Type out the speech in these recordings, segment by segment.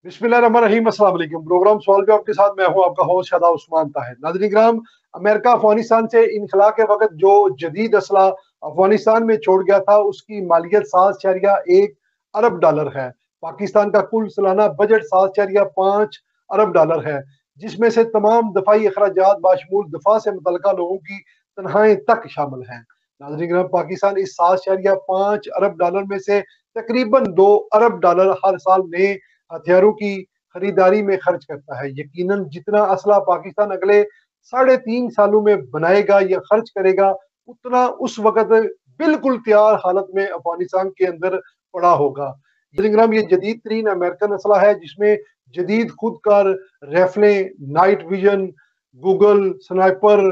बिस्मिल्लाहिर्रहमानिर्रहीम। अस्सलाम वालेकुम। प्रोग्राम सवाल जवाब के साथ मैं हूं आपका होस्ट शादा उस्मान ताहिर। नाज़रीन किराम, अमेरिका अफगानिस्तान से इनखला के वक्त जो जदीद असला अफगानिस्तान में छोड़ गया था उसकी मालियत 7.1 अरब डॉलर है। पाकिस्तान का कुल सालाना बजट 7.5 अरब डॉलर है, जिसमें से तमाम दफाई अखराजात बाशमूल दफा से मुतल्लिका लोगों की तनख्वाहें तक शामिल हैं। नाज़रीन किराम, पाकिस्तान इस 7.5 अरब डॉलर में से तकरीबन 2 अरब डॉलर हर साल नए हथियारों की खरीदारी में खर्च करता है। यकीनन जितना असला पाकिस्तान अगले 3.5 सालों में बनाएगा या खर्च करेगा, उतना उस वक्त बिल्कुल तैयार हालत में अफगानिस्तान के अंदर पड़ा होगा। ये जदीद तरीन अमेरिकन असला है, जिसमें जदीद खुदकार राइफलें, नाइट विजन, गूगल स्नाइपर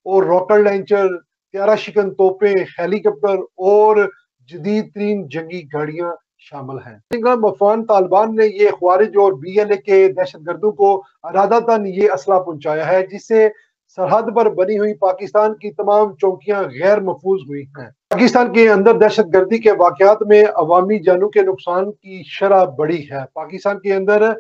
और रॉकेट लॉन्चर, त्यारा शिकन तोपें, हेलीकॉप्टर और जदीद तरीन जंगी गाड़ियां शामिल हैं। अफगान तालिबान ने ये ख्वारिज और BLA के दहशत गर्दों को इरादतन ये असला पहुंचाया है, जिससे सरहद पर बनी हुई पाकिस्तान की तमाम चौकियां गैर महफूज हुई हैं। पाकिस्तान के अंदर दहशत गर्दी के वाकयात में अवामी जानों के नुकसान की शरह बड़ी है। पाकिस्तान के अंदर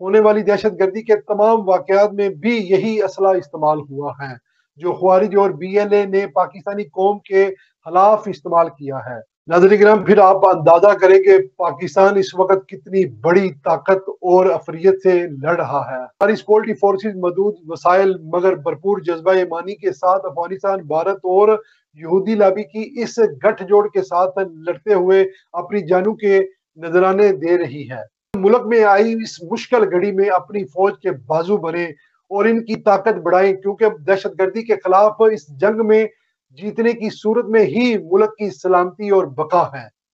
होने वाली दहशत गर्दी के तमाम वाकयात में भी यही असला इस्तेमाल हुआ है, जो ख्वारिज और BLA ने पाकिस्तानी कौम के खिलाफ इस्तेमाल किया है। नाज़रीन किराम, फिर आप अंदाजा करें कि पाकिस्तान इस वक्त कितनी बड़ी ताकत और अफरियत से लड़ रहा है। हमारी सिक्योरिटी फोर्सेस मदूद वसाइल मगर भरपूर जज्बा ईमानी के साथ अफगानिस्तान, भारत और यहूदी लाबी की इस गठजोड़ के साथ लड़ते हुए अपनी जानों के नजराने दे रही है। मुल्क में आई इस मुश्किल घड़ी में अपनी फौज के बाजू बने और इनकी ताकत बढ़ाएं, क्योंकि दहशत गर्दी के खिलाफ इस जंग में जीतने की सूरत में ही मुल्क की सलामती और बका है।